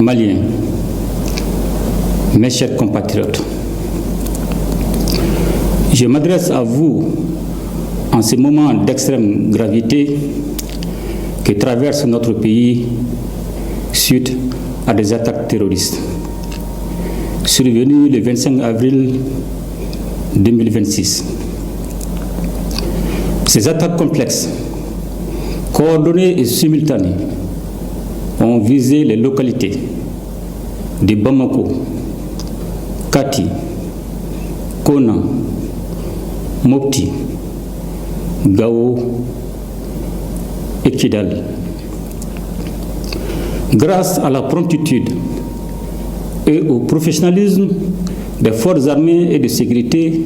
Maliens, mes chers compatriotes, je m'adresse à vous en ce moment d'extrême gravité que traverse notre pays suite à des attaques terroristes survenues le 25 avril 2026. Ces attaques complexes, coordonnées et simultanées, ont visé les localités de Bamako, Kati, Kona, Mopti, Gao et Kidal. Grâce à la promptitude et au professionnalisme des forces armées et de sécurité,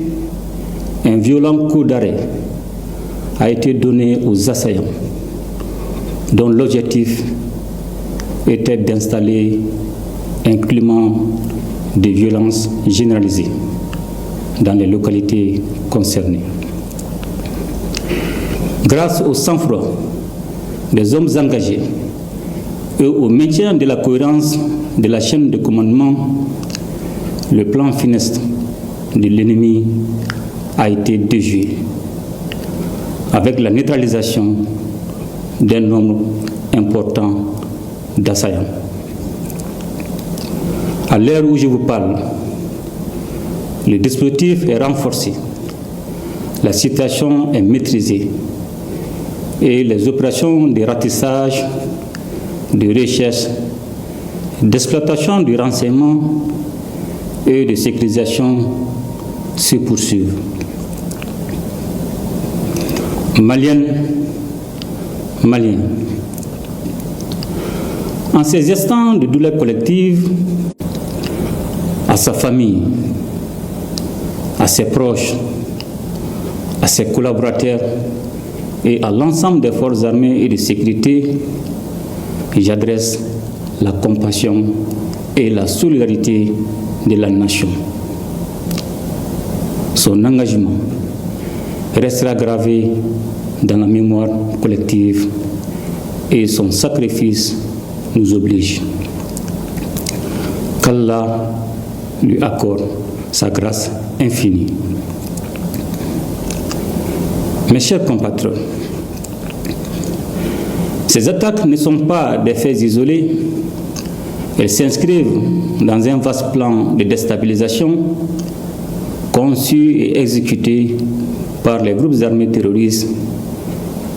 un violent coup d'arrêt a été donné aux assaillants, dont l'objectif était d'installer un climat de violence généralisée dans les localités concernées. Grâce au sang-froid des hommes engagés et au maintien de la cohérence de la chaîne de commandement, le plan funeste de l'ennemi a été déjoué avec la neutralisation d'un nombre important d'assaillants. À l'heure où je vous parle, le dispositif est renforcé, la situation est maîtrisée et les opérations de ratissage, de recherche, d'exploitation du renseignement et de sécurisation se poursuivent. Maliennes, Maliens, en ces instants de douleur collective, à sa famille, à ses proches, à ses collaborateurs et à l'ensemble des forces armées et de sécurité, j'adresse la compassion et la solidarité de la nation. Son engagement restera gravé dans la mémoire collective et son sacrifice nous oblige. Qu'Allah lui accorde sa grâce infinie. Mes chers compatriotes, ces attaques ne sont pas des faits isolés, elles s'inscrivent dans un vaste plan de déstabilisation conçu et exécuté par les groupes armés terroristes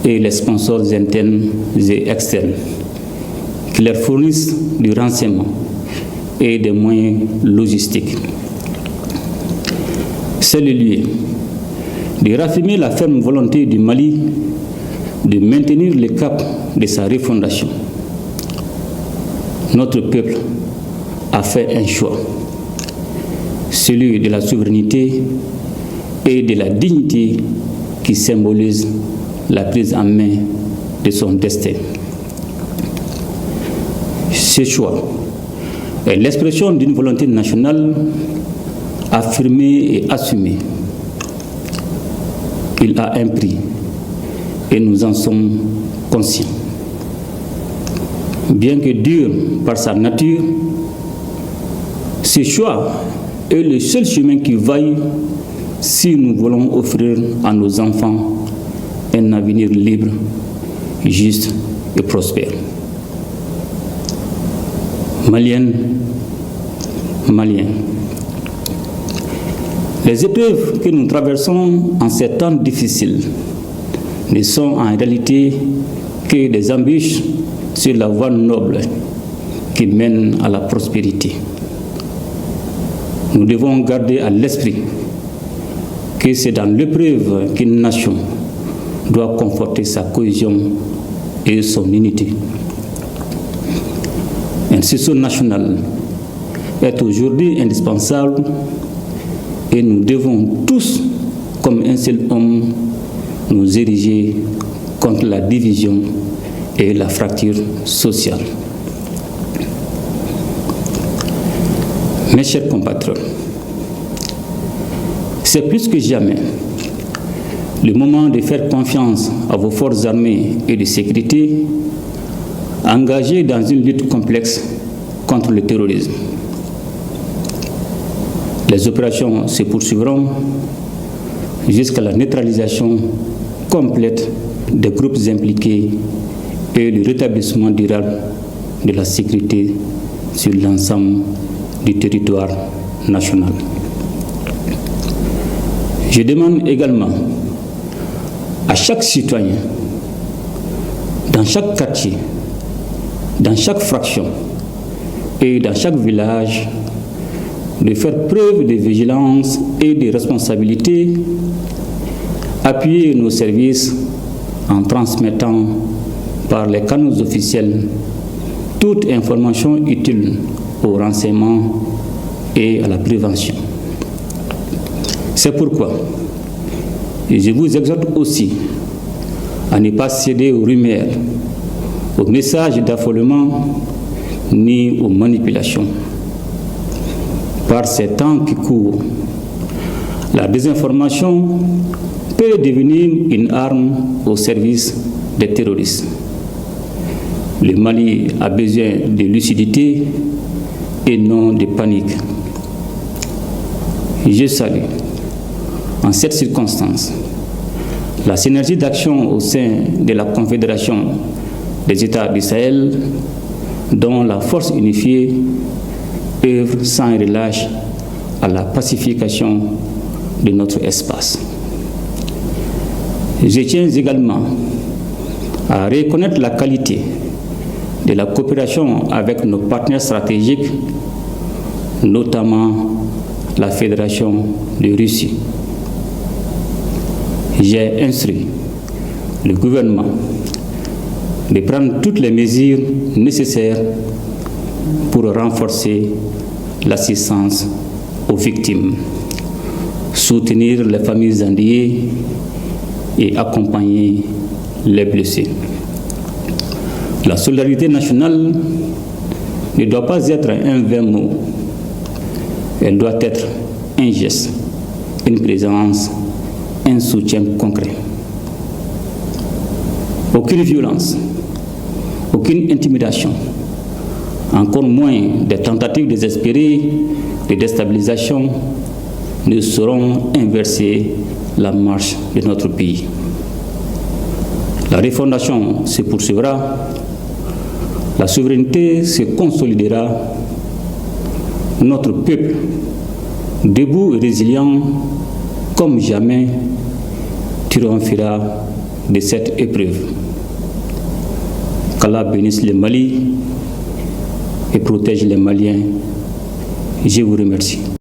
et les sponsors internes et externes qui leur fournissent du renseignement et des moyens logistiques. C'est le lieu de raffirmer la ferme volonté du Mali de maintenir le cap de sa refondation. Notre peuple a fait un choix, celui de la souveraineté et de la dignité qui symbolise la prise en main de son destin. Ce choix est l'expression d'une volonté nationale affirmée et assumée. Il a un prix et nous en sommes conscients. Bien que dur par sa nature, ce choix est le seul chemin qui vaille si nous voulons offrir à nos enfants un avenir libre, juste et prospère. Maliennes, Maliens, les épreuves que nous traversons en ces temps difficiles ne sont en réalité que des embûches sur la voie noble qui mène à la prospérité. Nous devons garder à l'esprit que c'est dans l'épreuve qu'une nation doit conforter sa cohésion et son unité. Un sursaut national est aujourd'hui indispensable et nous devons tous, comme un seul homme, nous ériger contre la division et la fracture sociale. Mes chers compatriotes, c'est plus que jamais le moment de faire confiance à vos forces armées et de sécurité engagées dans une lutte complexe contre le terrorisme. Les opérations se poursuivront jusqu'à la neutralisation complète des groupes impliqués et le rétablissement durable de la sécurité sur l'ensemble du territoire national. Je demande également à chaque citoyen, dans chaque quartier, dans chaque fraction et dans chaque village, de faire preuve de vigilance et de responsabilité, appuyer nos services en transmettant par les canaux officiels toute information utile au renseignement et à la prévention. C'est pourquoi je vous exhorte aussi à ne pas céder aux rumeurs, aux messages d'affolement ni aux manipulations. Par ces temps qui courent, la désinformation peut devenir une arme au service des terroristes. Le Mali a besoin de lucidité et non de panique. Je salue, en cette circonstance, la synergie d'action au sein de la Confédération des États du Sahel, dont la force unifiée œuvre sans relâche à la pacification de notre espace. Je tiens également à reconnaître la qualité de la coopération avec nos partenaires stratégiques, notamment la Fédération de Russie. J'ai instruit le gouvernement de prendre toutes les mesures nécessaires pour renforcer l'assistance aux victimes, soutenir les familles endeuillées et accompagner les blessés. La solidarité nationale ne doit pas être un vain mot. Elle doit être un geste, une présence, un soutien concret. Aucune violence, aucune intimidation, encore moins des tentatives désespérées de déstabilisation ne sauront inverser la marche de notre pays. La refondation se poursuivra, la souveraineté se consolidera, notre peuple, debout et résilient comme jamais, triomphera de cette épreuve. Qu'Allah bénisse le Mali et protège les Maliens. Je vous remercie.